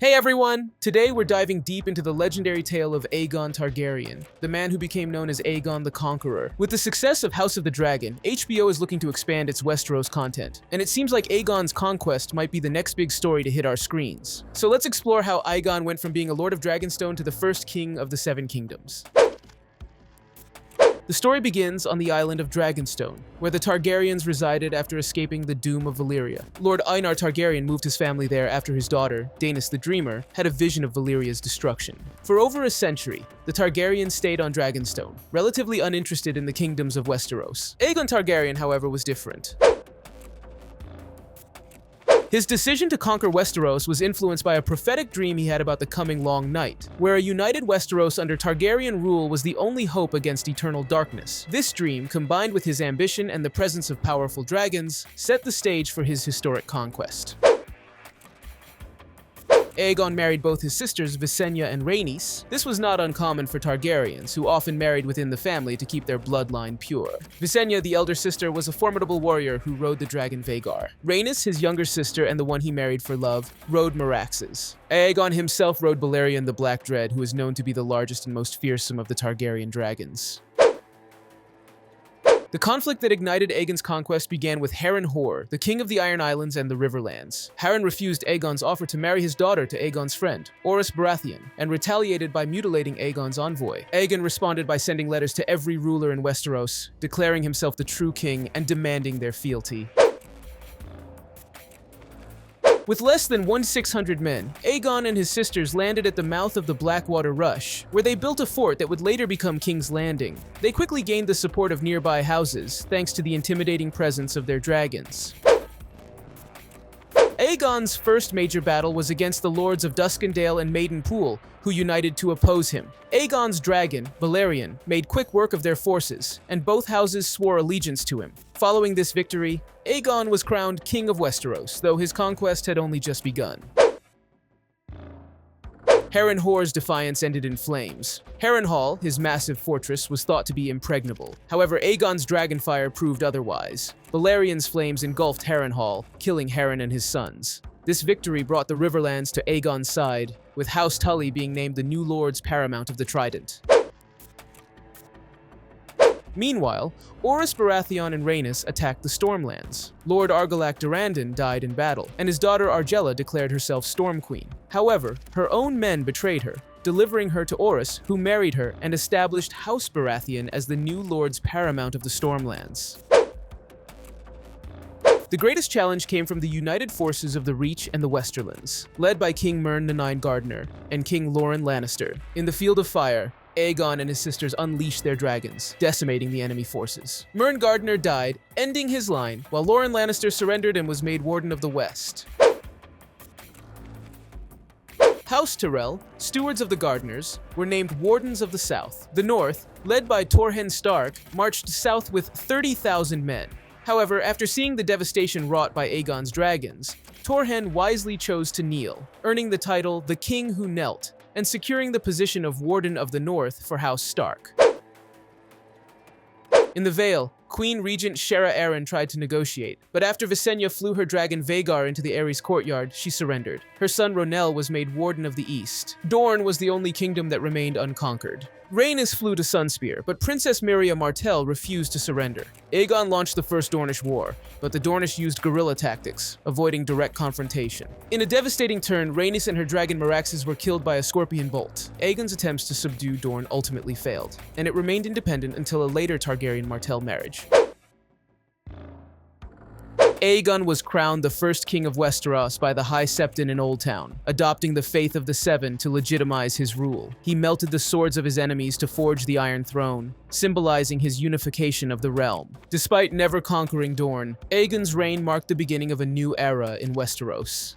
Hey everyone! Today we're diving deep into the legendary tale of Aegon Targaryen, the man who became known as Aegon the Conqueror. With the success of House of the Dragon, HBO is looking to expand its Westeros content, and it seems like Aegon's Conquest might be the next big story to hit our screens. So let's explore how Aegon went from being a Lord of Dragonstone to the first king of the Seven Kingdoms. The story begins on the island of Dragonstone, where the Targaryens resided after escaping the doom of Valyria. Lord Aegon Targaryen moved his family there after his daughter, Daenerys the Dreamer, had a vision of Valyria's destruction. For over a century, the Targaryens stayed on Dragonstone, relatively uninterested in the kingdoms of Westeros. Aegon Targaryen, however, was different. His decision to conquer Westeros was influenced by a prophetic dream he had about the coming Long Night, where a united Westeros under Targaryen rule was the only hope against eternal darkness. This dream, combined with his ambition and the presence of powerful dragons, set the stage for his historic conquest. Aegon married both his sisters Visenya and Rhaenys. This was not uncommon for Targaryens, who often married within the family to keep their bloodline pure. Visenya, the elder sister, was a formidable warrior who rode the dragon Vhagar. Rhaenys, his younger sister and the one he married for love, rode Meraxes. Aegon himself rode Balerion the Black Dread, who is known to be the largest and most fearsome of the Targaryen dragons. The conflict that ignited Aegon's conquest began with Harrenhal, the king of the Iron Islands and the Riverlands. Harren refused Aegon's offer to marry his daughter to Aegon's friend, Orys Baratheon, and retaliated by mutilating Aegon's envoy. Aegon responded by sending letters to every ruler in Westeros, declaring himself the true king and demanding their fealty. With less than 1,600 men, Aegon and his sisters landed at the mouth of the Blackwater Rush, where they built a fort that would later become King's Landing. They quickly gained the support of nearby houses, thanks to the intimidating presence of their dragons. Aegon's first major battle was against the lords of Duskendale and Maidenpool, who united to oppose him. Aegon's dragon, Balerion, made quick work of their forces, and both houses swore allegiance to him. Following this victory, Aegon was crowned King of Westeros, though his conquest had only just begun. Harrenhal's defiance ended in flames. Harrenhal, his massive fortress, was thought to be impregnable. However, Aegon's dragonfire proved otherwise. Balerion's flames engulfed Harrenhal, killing Harren and his sons. This victory brought the Riverlands to Aegon's side, with House Tully being named the new Lords Paramount of the Trident. Meanwhile, Orys Baratheon and Rhaenys attacked the Stormlands. Lord Argilac Durrandon died in battle, and his daughter Argella declared herself Storm Queen. However, her own men betrayed her, delivering her to Orys, who married her and established House Baratheon as the new Lords Paramount of the Stormlands. The greatest challenge came from the united forces of the Reach and the Westerlands, led by King Mern the Nine-Gardener and King Loren Lannister. In the Field of Fire, Aegon and his sisters unleashed their dragons, decimating the enemy forces. Mern Gardener died, ending his line, while Loren Lannister surrendered and was made Warden of the West. House Tyrell, stewards of the Gardeners, were named Wardens of the South. The North, led by Torrhen Stark, marched south with 30,000 men. However, after seeing the devastation wrought by Aegon's dragons, Torrhen wisely chose to kneel, earning the title the King Who Knelt, and securing the position of Warden of the North for House Stark. In the Vale, Queen Regent Shera Aaron tried to negotiate, but after Visenya flew her dragon Vhagar into the Ares courtyard, she surrendered. Her son Ronel was made Warden of the East. Dorne was the only kingdom that remained unconquered. Rhaenys flew to Sunspear, but Princess Miriam Martell refused to surrender. Aegon launched the First Dornish War, but the Dornish used guerrilla tactics, avoiding direct confrontation. In a devastating turn, Rhaenys and her dragon Meraxes were killed by a scorpion bolt. Aegon's attempts to subdue Dorne ultimately failed, and it remained independent until a later Targaryen Martell marriage. Aegon was crowned the first king of Westeros by the High Septon in Old Town, adopting the faith of the Seven to legitimize his rule. He melted the swords of his enemies to forge the Iron Throne, symbolizing his unification of the realm. Despite never conquering Dorne, Aegon's reign marked the beginning of a new era in Westeros.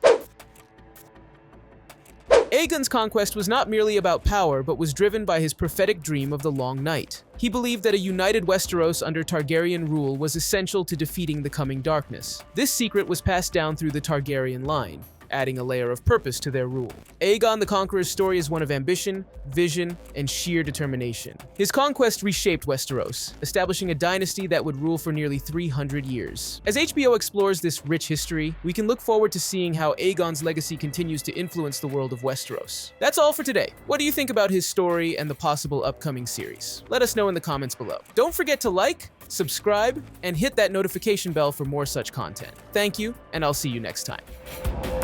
Aegon's conquest was not merely about power, but was driven by his prophetic dream of the Long Night. He believed that a united Westeros under Targaryen rule was essential to defeating the coming darkness. This secret was passed down through the Targaryen line, adding a layer of purpose to their rule. Aegon the Conqueror's story is one of ambition, vision, and sheer determination. His conquest reshaped Westeros, establishing a dynasty that would rule for nearly 300 years. As HBO explores this rich history, we can look forward to seeing how Aegon's legacy continues to influence the world of Westeros. That's all for today. What do you think about his story and the possible upcoming series? Let us know in the comments below. Don't forget to like, subscribe, and hit that notification bell for more such content. Thank you, and I'll see you next time.